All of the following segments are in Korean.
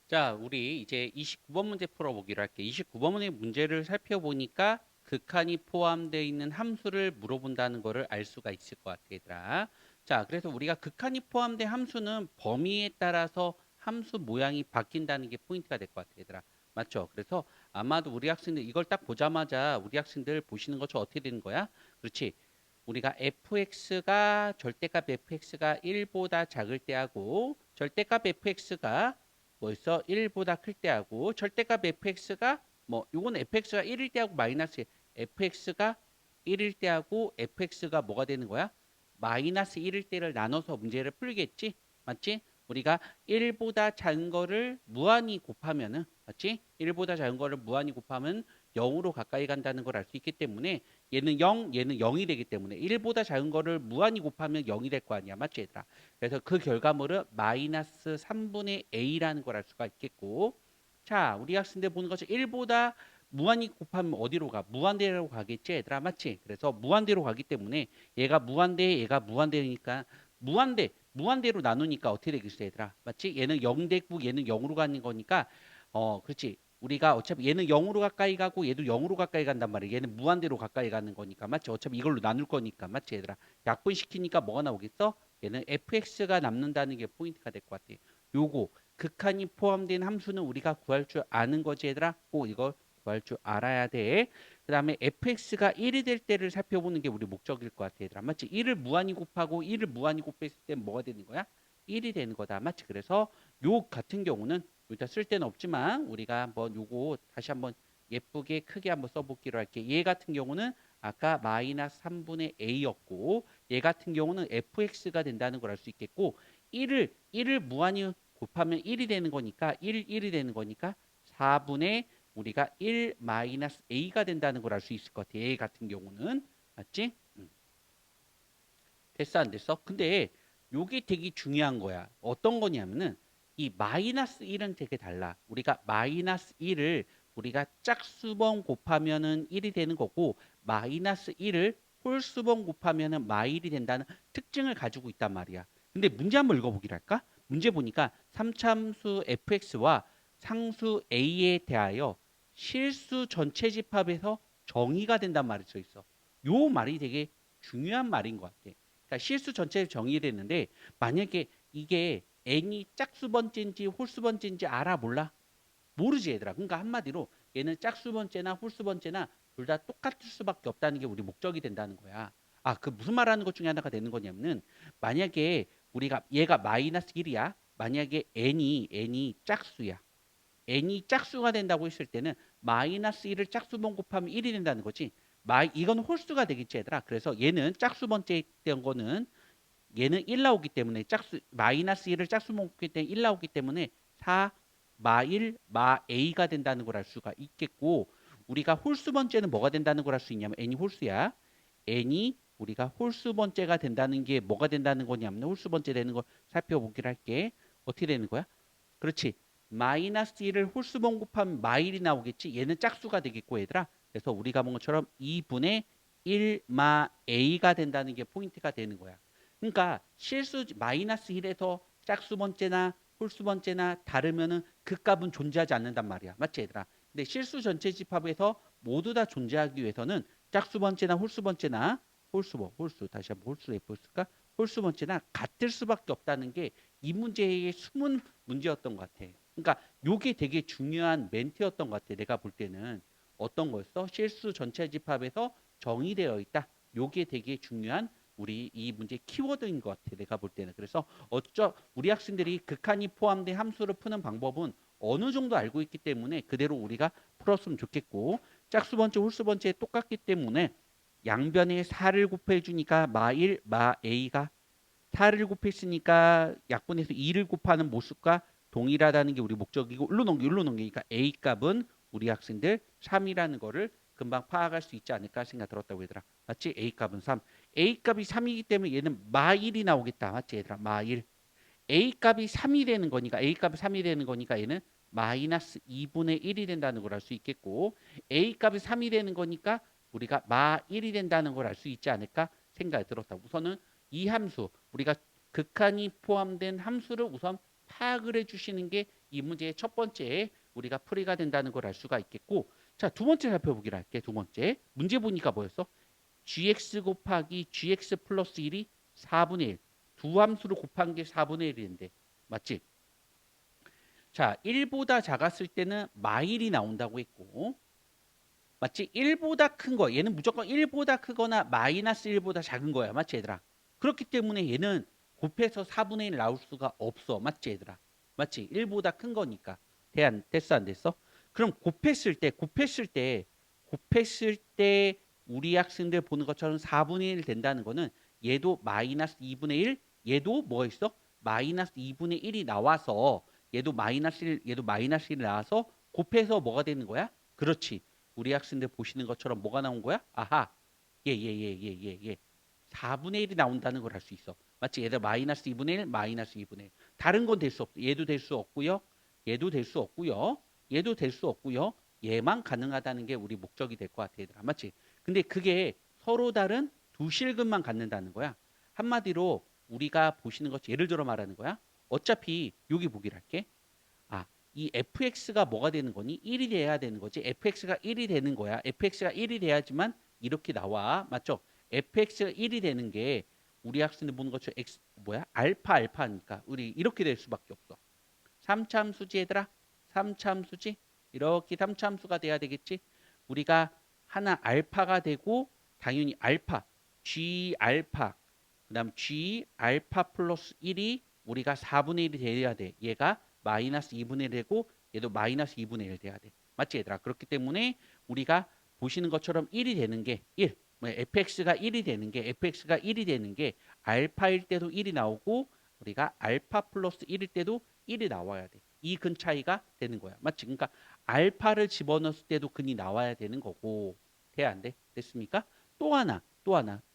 자, 우리 이제 29번 문제 풀어보기로 할게. 29번의 문제를 살펴보니까 극한이 포함되어 있는 함수를 물어본다는 거를 알 수가 있을 것 같아, 얘들아. 자, 그래서 우리가 극한이 포함된 함수는 범위에 따라서 함수 모양이 바뀐다는 게 포인트가 될 것 같아, 얘들아. 맞죠? 그래서 아마도 우리 학생들 이걸 딱 보자마자 우리 학생들 보시는 것처럼 어떻게 되는 거야? 그렇지. 우리가 fx가 절대값 fx가 1보다 작을 때 하고 절대값 fx가 뭐였어? 1보다 클 때 하고 절대값 fx가 뭐 요건 fx가 1일 때 하고 마이너스 fx가 1일 때 하고 fx가 뭐가 되는 거야? 마이너스 1일 때를 나눠서 문제를 풀겠지? 맞지? 우리가 1보다 작은 거를 무한히 곱하면은 맞지? 1보다 작은 거를 무한히 곱하면 0으로 가까이 간다는 걸 알 수 있기 때문에 얘는 0, 얘는 0이 되기 때문에 1보다 작은 거를 무한히 곱하면 0이 될 거 아니야. 맞지, 얘들아? 그래서 그 결과물은 마이너스 3분의 a라는 걸 알 수가 있겠고 자, 우리 학생들 보는 것처럼 1보다 무한히 곱하면 어디로 가? 무한대로 가겠지, 얘들아? 맞지? 그래서 무한대로 가기 때문에 얘가 무한대, 얘가 무한대니까 무한대로 나누니까 어떻게 되겠어, 얘들아? 맞지? 얘는 0 되고 얘는 0으로 가는 거니까 그렇지. 우리가 어차피 얘는 0으로 가까이 가고 얘도 0으로 가까이 간단 말이야. 얘는 무한대로 가까이 가는 거니까. 맞지? 어차피 이걸로 나눌 거니까. 맞지, 얘들아? 약분시키니까 뭐가 나오겠어? 얘는 fx가 남는다는 게 포인트가 될 것 같아. 요거 극한이 포함된 함수는 우리가 구할 줄 아는 거지, 얘들아. 꼭 이걸 구할 줄 알아야 돼. 그 다음에 fx가 1이 될 때를 살펴보는 게 우리 목적일 것 같아, 얘들아. 맞지? 1을 무한히 곱하고 1을 무한히 곱했을 때 뭐가 되는 거야? 1이 되는 거다. 맞지? 그래서 요 같은 경우는 일단 쓸 데는 없지만 우리가 한번 요거 다시 한번 예쁘게 크게 한번 써보기로 할게. 얘 같은 경우는 아까 마이너스 3분의 a였고 얘 같은 경우는 fx가 된다는 걸 알 수 있겠고 1을 무한히 곱하면 1이 되는 거니까 1이 되는 거니까 4분의 우리가 1 마이너스 a가 된다는 걸 알 수 있을 것 같아. a 같은 경우는 맞지? 됐어 안 됐어? 근데 요게 되게 중요한 거야. 어떤 거냐면은 이 마이너스 1은 되게 달라. 우리가 마이너스 1을 우리가 짝수번 곱하면은 1이 되는 거고 마이너스 1을 홀수번 곱하면은 마일이 된다는 특징을 가지고 있단 말이야. 근데 문제 한번 읽어보기로 할까? 문제 보니까 삼참수 fx와 상수 a에 대하여 실수 전체 집합에서 정의가 된단 말이 써 있어. 요 말이 되게 중요한 말인 것 같아. 그러니까 실수 전체를 정의했는데 만약에 이게 n이 짝수번째인지 홀수번째인지 알아 몰라? 모르지 얘들아. 그러니까 한마디로 얘는 짝수번째나 홀수번째나 둘 다 똑같을 수밖에 없다는 게 우리 목적이 된다는 거야. 아, 그 무슨 말하는 것 중에 하나가 되는 거냐면은 만약에 우리가 얘가 마이너스 1이야. 만약에 n이 짝수야. n이 짝수가 된다고 했을 때는 마이너스 1을 짝수번 곱하면 1이 된다는 거지. 이건 홀수가 되겠지 얘들아. 그래서 얘는 짝수번째 된 거는 얘는 1 나오기 때문에 짝수 마이너스 1을 짝수번 곱기 때문에 1 나오기 때문에 4 마1 마 a가 된다는 걸 알 수가 있겠고 우리가 홀수번째는 뭐가 된다는 걸 알 수 있냐면 n이 홀수야. n이 우리가 홀수번째가 된다는 게 뭐가 된다는 거냐면 홀수번째 되는 걸 살펴보기로 할게. 어떻게 되는 거야? 그렇지. 마이너스 1을 홀수번 곱하면 마일이 나오겠지. 얘는 짝수가 되겠고 얘들아. 그래서 우리가 본 것처럼 2분의 1마 a가 된다는 게 포인트가 되는 거야. 그러니까 실수 마이너스 1에서 짝수번째나 홀수번째나 다르면은 그 값은 존재하지 않는단 말이야. 맞지 얘들아? 근데 실수 전체 집합에서 모두 다 존재하기 위해서는 짝수번째나 홀수번째나 홀수 다시 한번 홀수 해볼까? 홀수번째나 같을 수밖에 없다는 게 이 문제의 숨은 문제였던 것 같아. 그러니까 요게 되게 중요한 멘트였던 것 같아. 내가 볼 때는 어떤 거였어? 실수 전체 집합에서 정의되어 있다. 요게 되게 중요한 우리 이 문제 키워드인 것 같아. 내가 볼 때는. 그래서 우리 학생들이 극한이 포함된 함수를 푸는 방법은 어느 정도 알고 있기 때문에 그대로 우리가 풀었으면 좋겠고 짝수번째 홀수번째 똑같기 때문에 양변에 4를 곱해주니까 마1 마 a가 4를 곱했으니까 약분해서 2를 곱하는 모습과 동일하다는 게 우리 목적이고 일로 넘기니까 a 값은 우리 학생들 3이라는 거를 금방 파악할 수 있지 않을까 생각 들었다고 얘들아. 맞지? a 값은 3. a 값이 3이기 때문에 얘는 마1이 나오겠다. 맞지 얘들아? 마1. a 값이 3이 되는 거니까 a 값이 3이 되는 거니까 얘는 마이너스 2분의 1이 된다는 걸 알 수 있겠고 a 값이 3이 되는 거니까 우리가 마 1이 된다는 걸 알 수 있지 않을까 생각이 들었다. 우선은 이 함수 우리가 극한이 포함된 함수를 우선 파악을 해주시는 게 이 문제의 첫 번째 우리가 풀이가 된다는 걸 알 수가 있겠고, 자, 두 번째 살펴보기로 할게. 두 번째 문제 보니까 뭐였어? gx 곱하기 gx 플러스 1이 4분의 1. 두 함수를 곱한 게 4분의 1인데 맞지? 자, 1보다 작았을 때는 마일이 나온다고 했고, 맞지? 1보다 큰 거, 얘는 무조건 1보다 크거나 마이너스 1보다 작은 거야. 맞지, 얘들아? 그렇기 때문에 얘는 곱해서 4분의 1 나올 수가 없어. 맞지, 얘들아? 맞지? 1보다 큰 거니까. 됐어, 안 됐어? 그럼 곱했을 때 우리 학생들 보는 것처럼 4분의 1 된다는 거는 얘도 마이너스 2분의 1, 얘도 뭐 있어? 마이너스 2분의 1이 나와서 얘도 마이너스 1이 나와서 곱해서 뭐가 되는 거야? 그렇지. 우리 학생들 보시는 것처럼 뭐가 나온 거야? 아하. 예. 4분의 1이 나온다는 걸 알 수 있어. 맞지? 얘들 마이너스 2분의 1, 마이너스 2분의 1. 다른 건 될 수 없어. 얘도 될 수 없고요. 얘도 될 수 없고요. 얘도 될 수 없고요. 얘만 가능하다는 게 우리 목적이 될 것 같아, 얘들아. 맞지? 근데 그게 서로 다른 두 실근만 갖는다는 거야. 한마디로 우리가 보시는 것, 예를 들어 말하는 거야. 어차피 여기 보기를 할게. 아, 이 fx가 뭐가 되는 거니? 1이 돼야 되는 거지. fx가 1이 되는 거야. fx가 1이 돼야지만 이렇게 나와. 맞죠? fx가 1이 되는 게 우리 학생들 보는 것처럼 x 뭐야? 알파니까 우리 이렇게 될 수밖에 없어. 3차함수지 얘들아. 3차함수지. 이렇게 3차함수가 돼야 되겠지. 우리가 하나 알파가 되고 당연히 알파, g 알파, 그다음 g 알파 플러스 1이 우리가 4분의 1이 돼야 돼. 얘가 마이너스 2분의 1 되고 얘도 마이너스 2분의 1 돼야 돼. 맞지 얘들아? 그렇기 때문에 우리가 보시는 것처럼 1이 되는 게 1. fx가 1이 되는 게 fx가 1이 되는 게 알파일 때도 1이 나오고 우리가 알파 플러스 1일 때도 1이 나와야 돼. 이 근 차이가 되는 거야. 맞지? 그러니까 알파를 집어넣을 때도 근이 나와야 되는 거고. 돼 안 돼? 됐습니까? 또 하나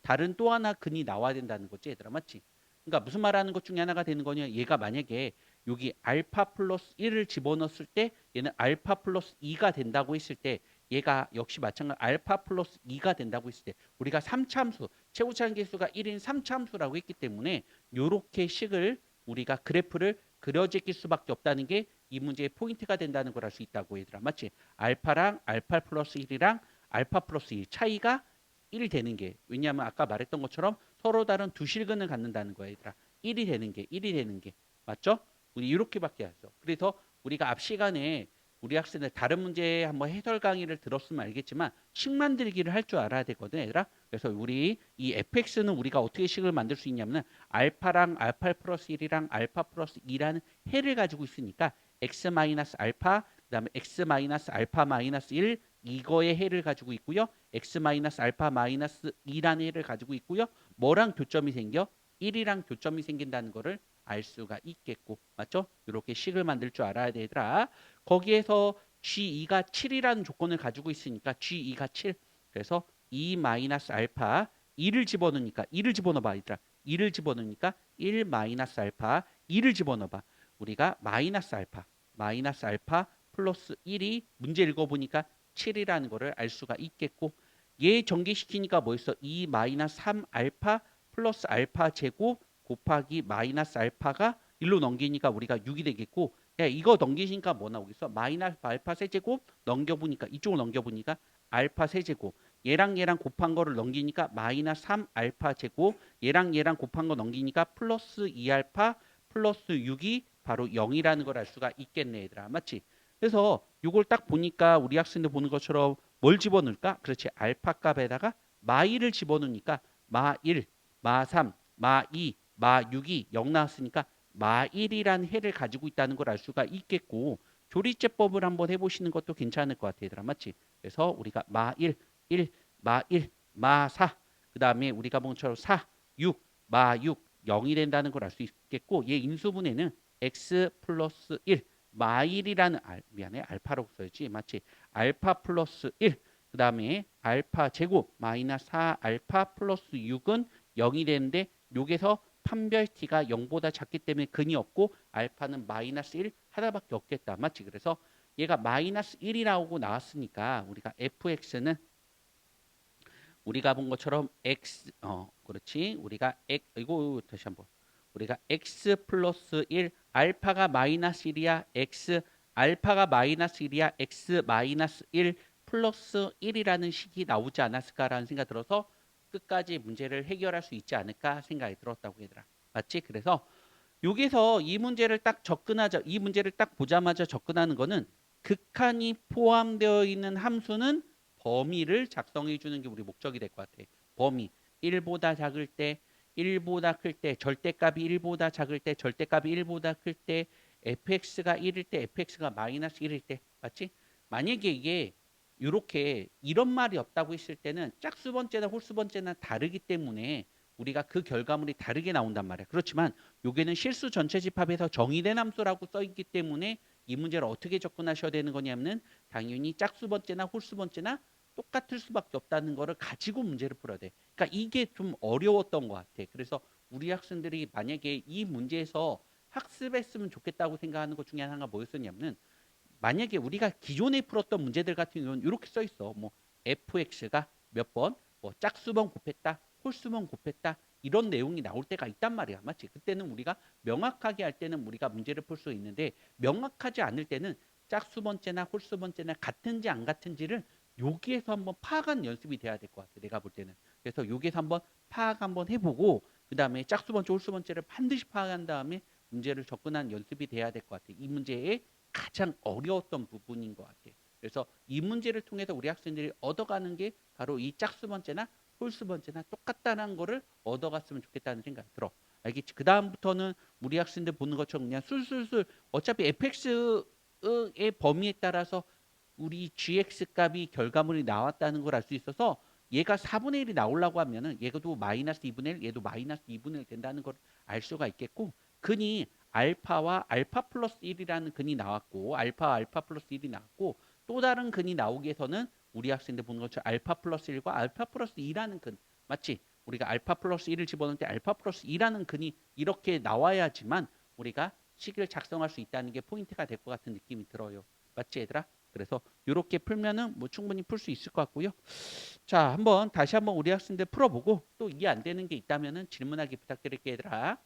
다른 또 하나 근이 나와야 된다는 거지 얘들아. 맞지? 그러니까 무슨 말하는 것 중에 하나가 되는 거냐? 얘가 만약에 여기 알파 플러스 1을 집어넣었을 때 얘는 알파 플러스 2가 된다고 했을 때 얘가 역시 마찬가지로 알파 플러스 2가 된다고 했을 때 우리가 3차함수 최고차원 계수가 1인 3차함수라고 했기 때문에 요렇게 식을 우리가 그래프를 그려제낄 수밖에 없다는 게 이 문제의 포인트가 된다는 걸 알 수 있다고 얘들아. 맞지? 알파랑 알파 플러스 1이랑 알파 플러스 2 차이가 1 되는 게 왜냐하면 아까 말했던 것처럼 서로 다른 두 실근을 갖는다는 거야 얘들아. 1이 되는 게 맞죠? 우리 이렇게밖에 안 써. 그래서 우리가 앞 시간에 우리 학생들 다른 문제 한번 해설 강의를 들었으면 알겠지만 식 만들기를 할 줄 알아야 되거든 얘들아. 그래서 우리 이 fx는 우리가 어떻게 식을 만들 수 있냐면 알파랑 알파 플러스 1이랑 알파 플러스 2라는 해를 가지고 있으니까 x 마이너스 알파 그다음에 x 마이너스 알파 마이너스 1 이거의 해를 가지고 있고요. x 마이너스 알파 마이너스 2라는 해를 가지고 있고요. 뭐랑 교점이 생겨? 1이랑 교점이 생긴다는 거를 알 수가 있겠고 맞죠? 이렇게 식을 만들 줄 알아야 되더라. 거기에서 G2가 7이라는 조건을 가지고 있으니까 G2가 7. 그래서 2 마이너스 알파 2를 집어넣으니까 2를 집어넣어봐 얘들아. 2를 집어넣으니까 1 마이너스 알파 2를 집어넣어봐. 우리가 마이너스 알파 플러스 1이 문제 읽어보니까 7이라는 거를 알 수가 있겠고 얘 전개시키니까 뭐였어? 2 마이너스 3 알파 플러스 알파 제곱 곱하기 마이너스 알파가 일로 넘기니까 우리가 6이 되겠고 야, 이거 넘기시니까 뭐 나오겠어? 마이너스 알파 세제곱 넘겨보니까 이쪽을 넘겨보니까 알파 세제곱 얘랑 곱한 거를 넘기니까 마이너스 3 알파 제곱 얘랑 곱한 거 넘기니까 플러스 2알파 플러스 6이 바로 0이라는 걸 알 수가 있겠네 얘들아. 맞지? 그래서 이걸 딱 보니까 우리 학생들 보는 것처럼 뭘 집어넣을까? 그렇지. 알파 값에다가 마1을 집어넣으니까 마1, 마3, 마2, 마6이 0 나왔으니까 마1이라는 해를 가지고 있다는 걸 알 수가 있겠고 조리제법을 한번 해보시는 것도 괜찮을 것 같아 얘들아. 맞지? 그래서 우리가 마1, 1, 마1, 마4 그 다음에 우리가 본 것처럼 4, 6, 마6 0이 된다는 걸 알 수 있겠고 얘 인수분해는 x 플러스 1 마일이라는 미안해 알파라고 써야지 맞지? 알파 플러스 1 그 다음에 알파 제곱 마이너스 4 알파 플러스 6은 0이 되는데 여기서 판별 t가 0보다 작기 때문에 근이 없고 알파는 마이너스 1 하나밖에 없겠다. 맞지? 그래서 얘가 마이너스 1이 나오고 나왔으니까 우리가 fx는 우리가 본 것처럼 x 그렇지 우리가 이거 다시 한번 우리가 x 플러스 1 알파가 마이너스 1이야 x 알파가 마이너스 1이야 x 마이너스 1 플러스 1이라는 식이 나오지 않았을까라는 생각 들어서 끝까지 문제를 해결할 수 있지 않을까 생각이 들었다고 얘들아. 맞지? 그래서 여기서 이 문제를 딱 접근하자, 이 문제를 딱 보자마자 접근하는 거는 극한이 포함되어 있는 함수는 범위를 작성해 주는 게 우리 목적이 될 것 같아. 범위. 1보다 작을 때, 1보다 클 때, 절대값이 1보다 작을 때, 절대값이 1보다 클 때, fx가 1일 때, fx가 마이너스 1일 때. 맞지? 만약에 이게 이렇게 이런 말이 없다고 했을 때는 짝수 번째나 홀수 번째나 다르기 때문에 우리가 그 결과물이 다르게 나온단 말이야. 그렇지만 요게는 실수 전체 집합에서 정의된 함수라고 써 있기 때문에 이 문제를 어떻게 접근하셔야 되는 거냐면은 당연히 짝수 번째나 홀수 번째나 똑같을 수밖에 없다는 거를 가지고 문제를 풀어야 돼. 그러니까 이게 좀 어려웠던 것 같아. 그래서 우리 학생들이 만약에 이 문제에서 학습했으면 좋겠다고 생각하는 것 중에 하나가 뭐였었냐면은 만약에 우리가 기존에 풀었던 문제들 같은 경우는 이렇게 써 있어. 뭐 fx가 몇 번, 뭐 짝수번 곱했다, 홀수번 곱했다 이런 내용이 나올 때가 있단 말이야. 맞지? 그때는 우리가 명확하게 할 때는 우리가 문제를 풀 수 있는데 명확하지 않을 때는 짝수번째나 홀수번째나 같은지 안 같은지를 여기에서 한번 파악하는 연습이 돼야 될 것 같아. 내가 볼 때는. 그래서 여기에서 한번 파악 한번 해보고 그 다음에 짝수번째, 홀수번째를 반드시 파악한 다음에 문제를 접근하는 연습이 돼야 될 것 같아. 이 문제의 가장 어려웠던 부분인 것 같아요. 그래서 이 문제를 통해서 우리 학생들이 얻어가는 게 바로 이 짝수 번째나 홀수 번째나 똑같다는 거를 얻어갔으면 좋겠다는 생각이 들어. 알겠지? 그 다음부터는 우리 학생들 보는 것처럼 그냥 술술술 어차피 fx의 범위에 따라서 우리 gx 값이 결과물이 나왔다는 걸 알 수 있어서 얘가 4분의 1이 나오려고 하면은 얘도 마이너스 2분의 1, 얘도 마이너스 2분의 1 된다는 걸 알 수가 있겠고 근이 알파와 알파 플러스 1이라는 근이 나왔고 알파 플러스 1이 나왔고 또 다른 근이 나오기 위해서는 우리 학생들 보는 것처럼 알파 플러스 1과 알파 플러스 2라는 근 맞지? 우리가 알파 플러스 1을 집어넣을 때 알파 플러스 2라는 근이 이렇게 나와야지만 우리가 식을 작성할 수 있다는 게 포인트가 될 것 같은 느낌이 들어요. 맞지 얘들아? 그래서 이렇게 풀면은 뭐 충분히 풀 수 있을 것 같고요. 자, 다시 한번 우리 학생들 풀어보고 또 이해 안 되는 게 있다면은 질문하기 부탁드릴게요, 얘들아.